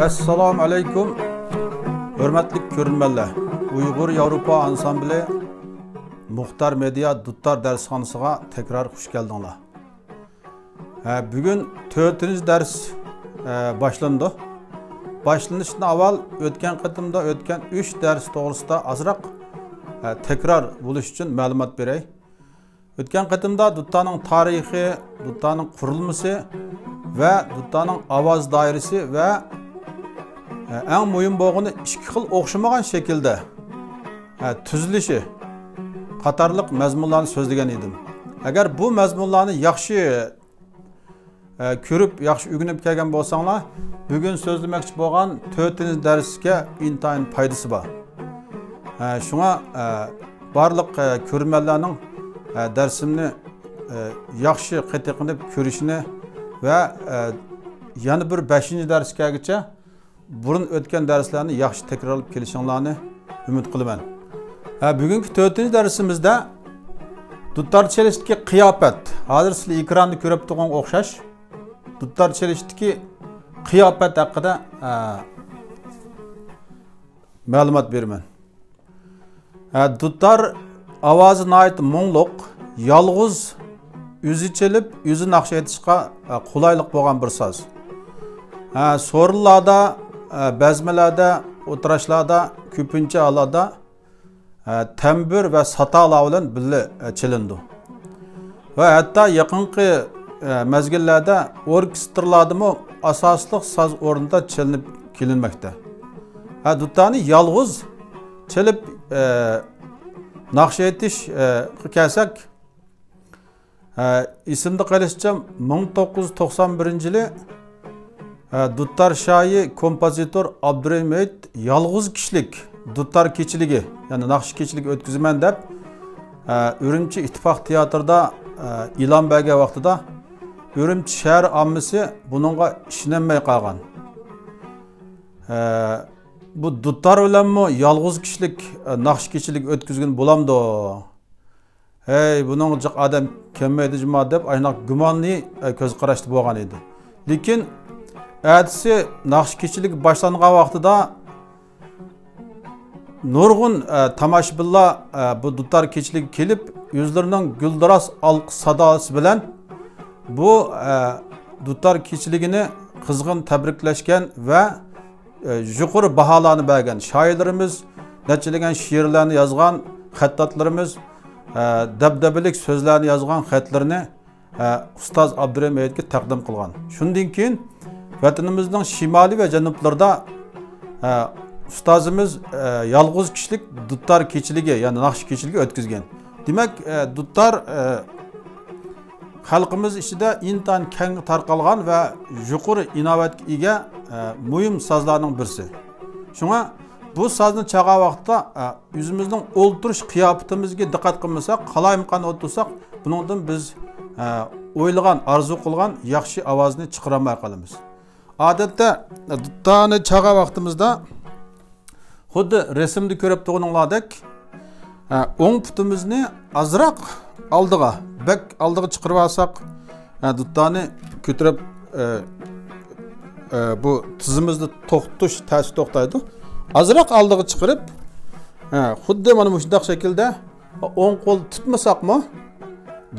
Assalamu alaikum. Hürmetli körünmeler. Uygur Avrupa Ansambli Muhtar Media Duttar dershanesiga tekrar hoş geldinler. Bugün 4. ders başlandı. Başlanışdan avval ötken qatımda ötken 3 ders doğrusunda azraq tekrar buluş için malumat berey. Ötken qatımda Duttanın tarihi, Duttanın kurulması ve Duttanın avaz dairesi ve en mühim boğunu iki xil oxşamagan şekilde tüzülüşü qatarlıq məzmunlarını sözlegen idim. Eğer bu məzmunlarını yaxşı körüp, yaxşı ügünüp kelgen bolsаңlar, bugün sözlemekçi bolgan 4. dersке intayın paydası var. Şuna barlıq körünmelerinin dersimini yaxşı qetiqinip körüşünü ve yani bir 5. dersке geçe burun ötken derslerini yaxşı tekrar alıp kelişinlerini ümit kılıman. Bugünkü 4. dersimizde Duttar çeliştiki kıyafet. Hazır sizler ekranı körüp tuğun okşaş. Duttar çeliştiki kıyafet hakkında malumat vermen. Duttar avazına ait monluk, yalğız, üzü çelip, üzü nakşa etişka kolaylık boğan bir saz. Sorularda, bezmelerde, oturuşlarda, küpünçe alada tembür ve satala bilen birle çelindi. Ve hatta yakınki mezgillerde orkestrlarda mı asaslık saz orunda çelinip kelinmekte. Duttanı yalğız çelip nakşa etiş kelsek isimde kalışacağım 1991 yılı Duttar şahi kompozitör Abdurrahim yalğız kişilik Duttar keçiligi yani nakşı keçilik ötküzümen dep Ürümçi İttifak Tiyatrda ilan belge vaxtıda Ürümçi şehir ammisi bununla işlenmey qalğan. Bu Duttar ölen mi yalğız kişilik nakşı keçilik ötküzgün bulamdı. Hey bunun adam kemmeydi cuma dep aynak gümanlı köz qaraştı boğan edi. Lekin Әдісі nakşı keçilik başlanğan vaxtıda nurgun tamaşbilla bu Duttar keçilik kelip yüzlerinin güldiras alq sadası bilen bu Duttar keçiligini kızgın tebrikleşken ve yuqori bahalarını bergen şairlerimiz neçelegen şiirlerini yazgan xattatlarımız debdebelik sözlerini yazgan xatlarını Ustaz Abdurrahim Eyit'e təqdim qılğan. Şundan keyin Vatanımızın şimali ve janublarda ustazımız yalğız kişilik Duttar keçiligi yani nakşı keçiligi ötküzgen. Demek Duttar halkımız içinde intan keng tarqalgan ve yuqori inovatga ega mühim sazlarning birisi. Şuna bu sazni çağa vaqtda yüzümüzün olturuş kıyafetimizge diqqat qilmasak, qalayimqan o'tirsak, buningdan biz o'ylagan, arzu qilgan yaxshi ovozni chiqaramay qolamiz. Adette Duttarni çağa vaqtimizda xuddi resimni ko'rib turganinglardek o'ng putimizni azroq oldiga, bek oldiga chiqarib olsak, Duttarni ko'tarib bu tizimizni to'xtatish ta'sir to'xtaydi. Azroq oldiga chiqarib, xuddi mana shunday shaklda o'ng qo'l tutmasaqmi,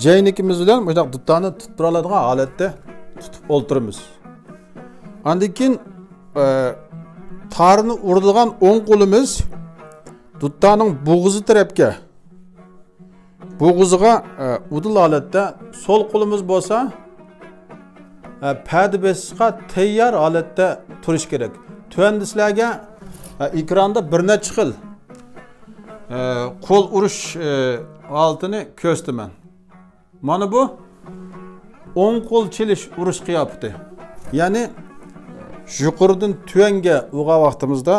jaynikimiz bilan bu Duttarni tutib oladigan holatda tutib o'ltiramiz. Andikin tarını urilgan o'ng qo'limiz Duttarning bo'g'izi tarafga bo'g'iziga udil holatda sol qo'limiz bo'lsa padi besishga tayyor holatda turish kerak. Tuanda sizlarga ekranda bir necha xil qo'l urish holatini ko'rsataman. Mana bu o'ng qo'l chelish urish qiyofati. Ya'ni yuqoridan tuvanga urgan vaqtimizda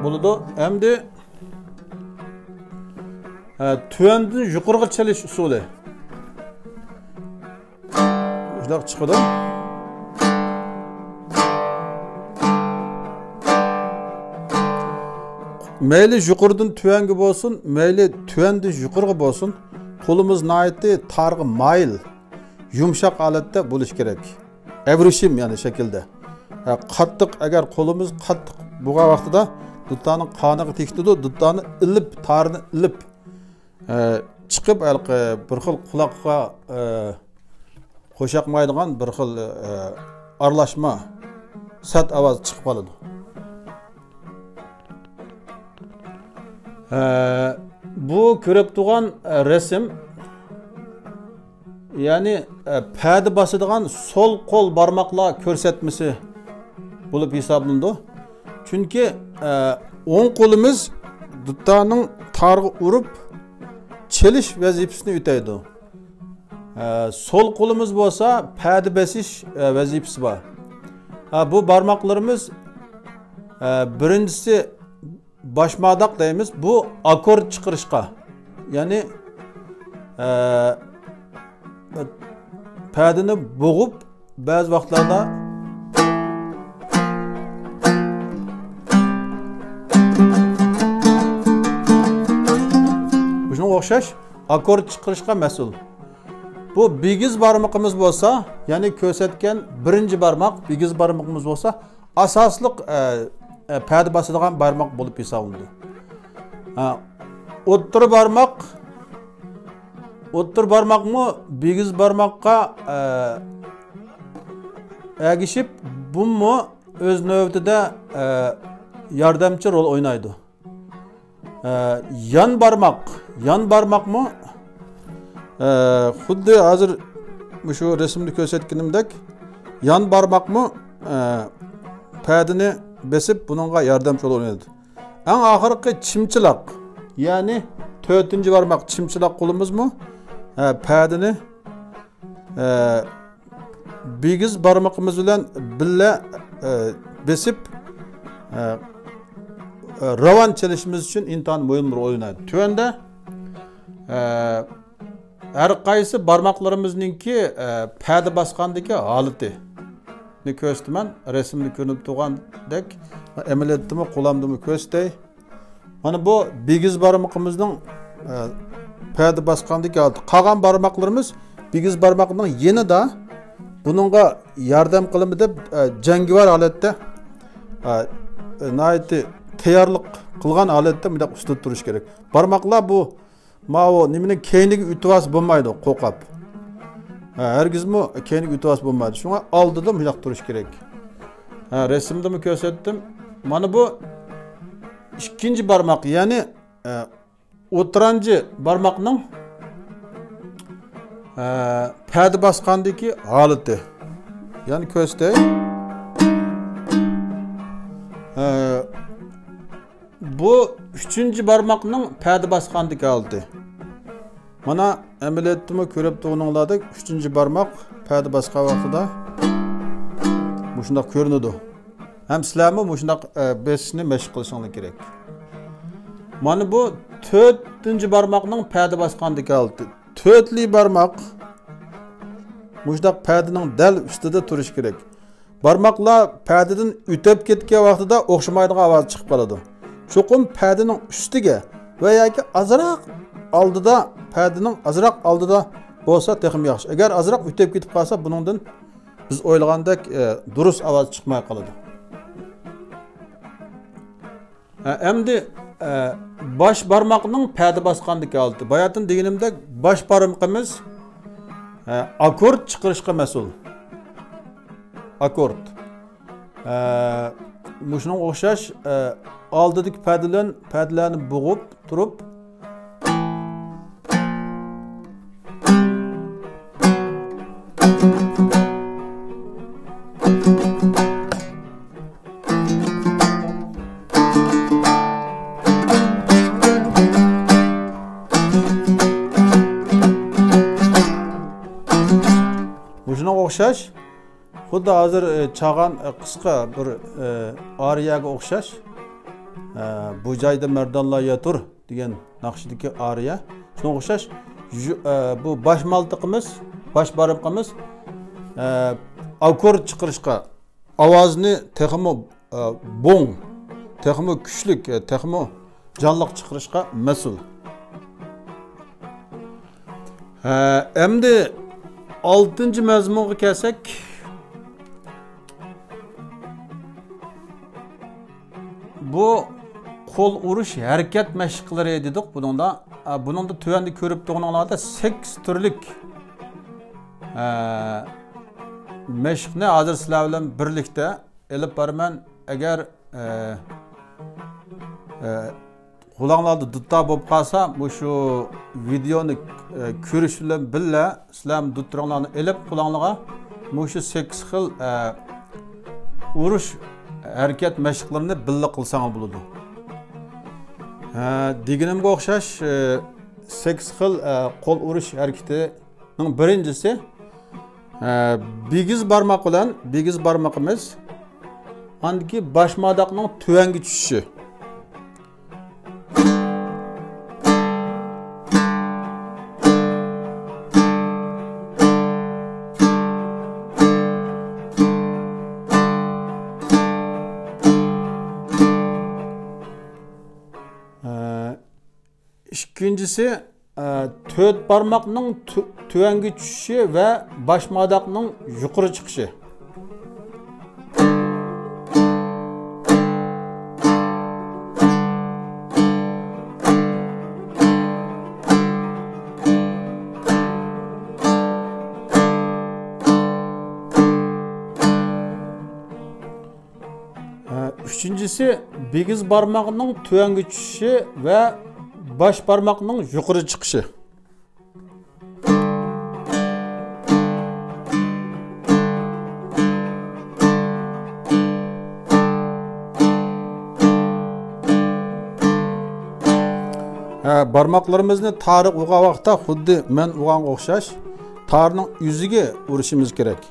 bo'ladi. Endi tuvandan yuqoriga chalish usuli. Shunday chiqadi. Meyli yuqoridan tuvanga bo'lsin, meyli tuvandan yuqoriga bo'lsin, qo'limiz nihoyatda targ'i mayil, yumshoq holatda bo'lish kerak. Evrishim ya'ni shaklda. Qattiq agar qo'limiz qattiq bo'lgan vaqtida duttaning qoniga tekitadi, duttani ilib, tarni ilib chiqib bir xil quloqqa qo'shaqmaydigan bir xil aralashma sat ovoz chiqib qoladi. Bu ko'rib turgan resim ya'ni padi bosadigan sol qo'l barmoqlar ko'rsatmasi bo'lib hisoblanadi. Chunki o'ng qo'limiz duttaning targ'i urib chelish vazifasini o'taydi. Sol qo'limiz bo'lsa padi bosish vazifasi bor. Bu barmoqlarimiz birinchisi başmadak deyimiz, bu akord çıkırışqa. Yani pədini boğup bazı vaxtlarda şuna oxşaş akord çıkırışqa məsul. Bu bigiz barmağımız olsa, yani körsətken birinci barmaq, bigiz barmağımız olsa, asaslıq pədi basıdığan barmaq bulup hesablandı. O'ttir barmaq mı bigiz barmaqqa əgişib, bu mu öz növbətində yardımcı rol oynaydı. Yan barmaq mı xuddi hazır şu resimli göstərgənimdək yan barmaq mı pədini besip bununla yardımcı oynaydı. En ahırkı çimçilak, yani 4. barmaq çimçilak kolumuz mu pədini bigiz barmağımız bilen bille besip ravan çalışımız için intan mühim bir oynadı. Tüyende her qaysı barmaqlarımızınki pədi basqandaki halıtı. Ne köstümen resimli görünüp tuğandek emelettimi qo'lamdimi köstey. Mana bu bigiz barmağımızın pədi basqandaki halıtı. Qağan barmaqlarımız bigiz barmağının yeni da bununla yardım qılımı deb jangivar holatda nayeti tayyorlik qilgan holatda bunday ustida turish kerak. Barmaqlar bu mao nimaning keyniga ütüvas bo'lmaydi, qo'qab. Hergizmi keyniga ütüvas bo'lmaydi. Shunga oldida bunday turish kerak. Resimda mı ko'rsatdim? Mana bu ikinci barmaq, ya'ni o'tiranchi barmaqning pədi basqandaki holati. Yani ko'stay. Bu 3. barmaqning pədi basqandaki holati. Mana ameliyatımı ko'rib turganinglardek 3. barmaq pədi basqan vaqtida bu shunday ko'rinadi. Hem sizlarmi bu shunday besishni mashq qilishingiz kerak. Mana bu 4. barmaqning pədi basqandaki holati. 4'li barmaq muşdaq pədining dal ustida turish kerak. Barmaqlar pədidən ötüb ketgan vaqtida o'xshamaydigan ovoz chiqib qoladi. Cho'qim pədining ustiga va yoki azroq oldida, pədining azroq oldida bo'lsa texim yaxshi. Agar azroq o'tib ketib qolsa, buningdan biz o'ylagandek durust ovoz chiqmay qoladi. Endi baş barmaqning pədi basqandaki holati. Bayatın deganimdek baş barmağımız akord chiqarishga mas'ul. Akord. Muşuna o'xshash oldidagi pədilarni bo'g'ib turib o'xshash, xuddi hozir chag'an qisqa bir ariyaga o'xshash, bu joyda mardonlar yotur degan naqshidagi ariya. Shunga o'xshash bu bosh maltiqimiz, bosh barmoqimiz akord chiqarishga, ovozni texmi bo'ng, texmi kuchlik, texmi jonliq chiqarishga mas'ul. Endi 6-cı mazmunga kelsak, bu qo'l urish harakat mashqlari dedik. Buningda tuvanda ko'rib turganlarda 8 turlik mashqni hozir sizlar bilan birlikda elib boraman. Agar qulog'inglarda dutta bo'lib qolsa, bu shu videoni ko'rish bilan birga sizlar duttiranglarni elib qulog'inglarga bu shu 8 xil urish harakat mashqlarini birga qilsangiz bo'ladi. Deganimga o'xshash 8 xil qo'l urish harakatining birinchisi bigiz barmoq bilan bigiz barmoqimiz andiki bosh modoqning tuvanga tushishi. İkincisi, 4 barmoqning tuvanga tushishi va bosh modoqning yuqori chiqishi. Üçüncüsü, bigiz barmog'ining tuvanga tushishi va bosh barmoqning yuqori chiqishi. Barmoqlarimizni tariq urgan vaqtda xuddi men urganga o'xshash tarning yuziga urishimiz kerak.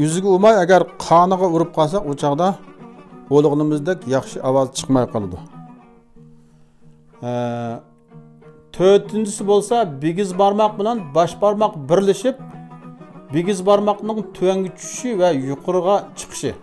Yuziga urmay agar qoniga urib qolsak, o chaqda o'lig'imizdek yaxshi ovoz chiqmay qoladi. To'rtinchisi bo'lsa, bigiz barmoq bilan bosh barmoq birlashib, bigiz barmoqning tuvanga tushishi va yuqoriga chiqishi.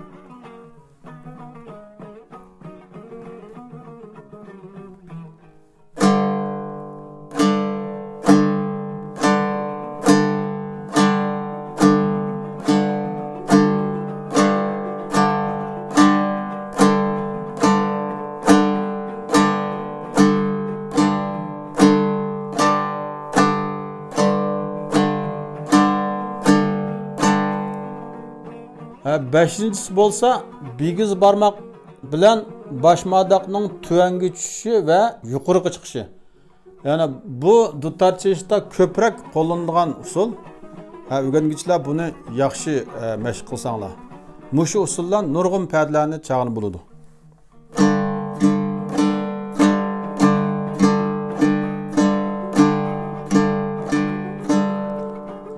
Beşincisi bo'lsa, bigiz barmoq bilan bosh modoqning tuvanga tushishi va yuqoriga chiqishi. Ya'ni bu dutarchishda ko'proq qo'llanilgan usul. O'rgangichlar buni yaxshi mashq qilsanglar, mushu usuldan nurg'un paydalarni chaqirib bo'ladi.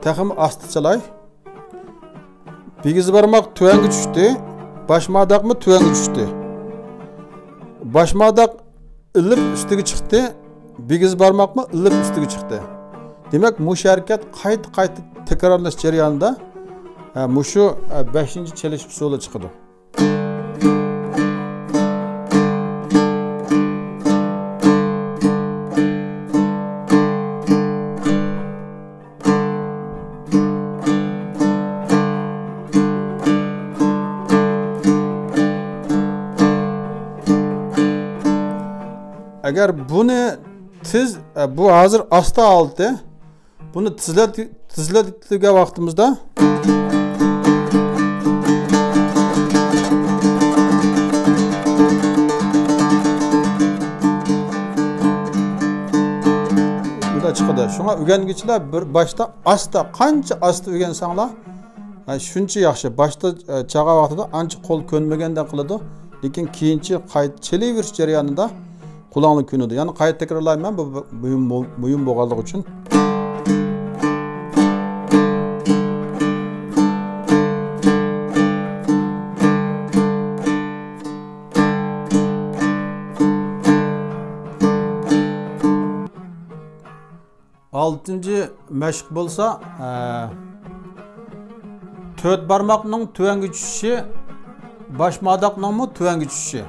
Taxim asti chalay. Bigiz barmoq tuvanga tushdi, bosh modoqmi tuvanga tushdi. Bosh modoq ilib ustiga chiqdi, bigiz barmoqmi ilib ustiga chiqdi. Demak, mushu harakat qayta takrorlash jarayonida mushu 5-chelish usuli chiqadi. Agar buni bu hozir asta oldi, buni tizladigan vaqtimizda buda chiqadi. Shunga o'rgangichlar bir boshda asta, qancha asta o'rgansanglar, shuncha yaxshi. Boshda chaqa vaqtida ancha qo'l ko'nmaganda qiladi, lekin keyinchi qayta chelaverish jarayonida kulağını künüdü. Yani kayıt tekrarlayayım bu mühim boğazlık için. Altıncı meşk bolsa, 4 barmoqning tuvanga tushishi, bosh modoqning tuvanga tushishi.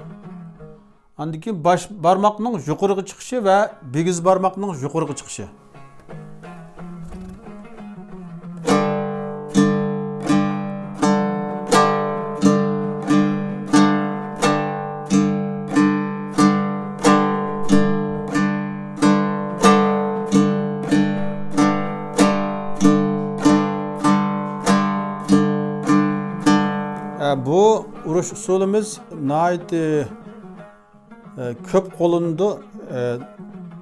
Andiki bosh barmoqning yuqoriga chiqishi va bigiz barmoqning yuqoriga chiqishi. Bu urush usulimiz nayt köp qo'llandı.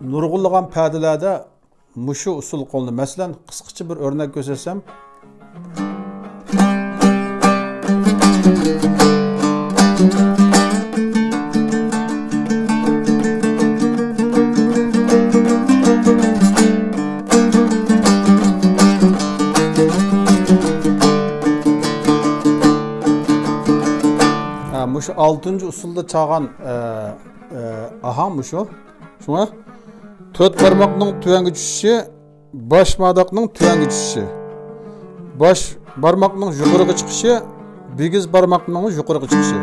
Nurg'unlagan padalarda mushu usul qo'llandı. Masalan, qisqacha bir o'rnak ko'rsatsam, mushu 6-cı usulda çalğan aham mushu. Şuna 4 barmaqning tuvangi tushishi, bosh madaqning tuvangi tushishi. Bosh barmaqning yuqoriga chiqishi, bigiz barmaqning yuqoriga chiqishi.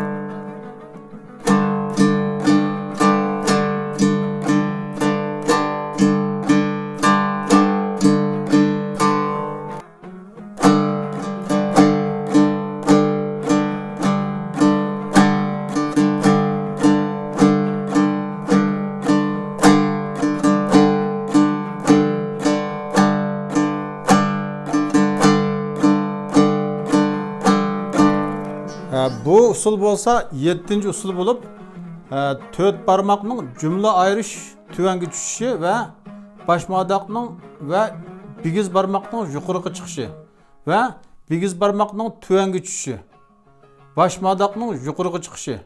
Bu usul bolsa 7-ci usul bulup 4 barmaqning jumla ayırış tuvangi tushishi ve bosh madaqning ve bigiz barmaqning yuqoriga chiqishi ve bigiz barmaqning tuvangi tushishi, bosh madaqning yuqoriga chiqishi.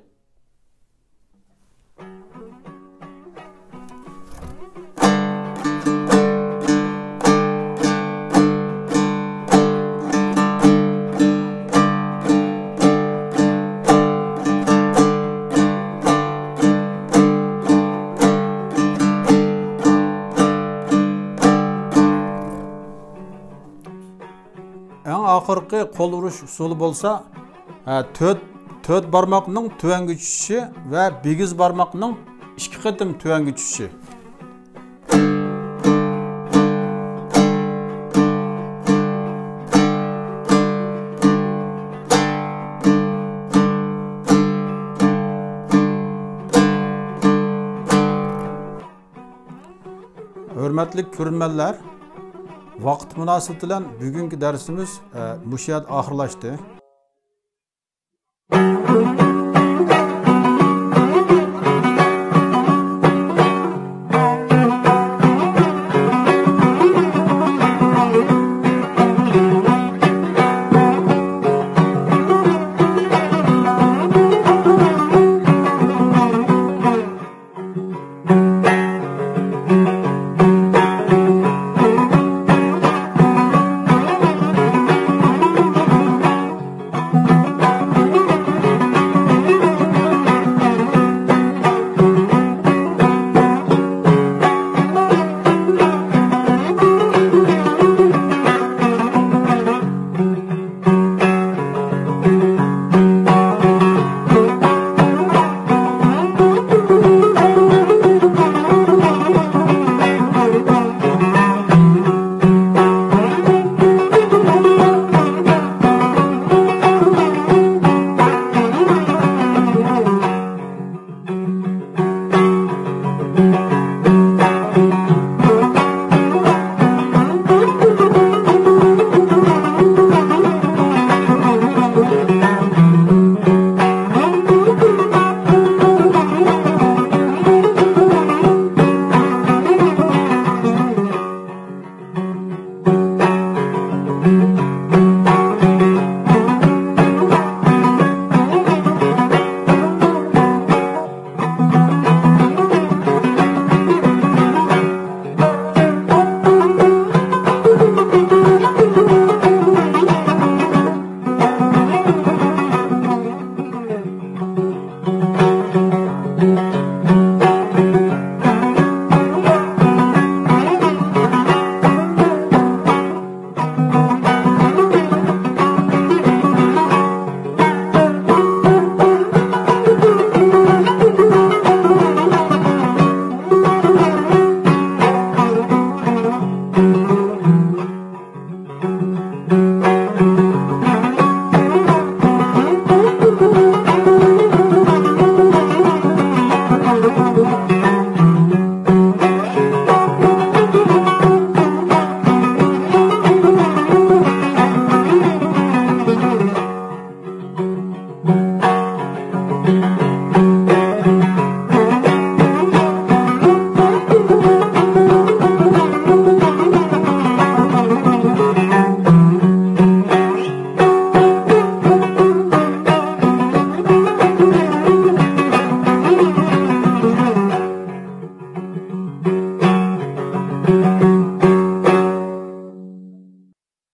En ahırkı kol vuruş usulü bolsa 4 barmaqning tuvangi tushishi ve bigiz barmaqning 2 qatim tuvangi tushishi. Hürmetli ko'rinmanlar, vaqt munosabati bilan bugungi darsimiz mushuyat oxirlashdi.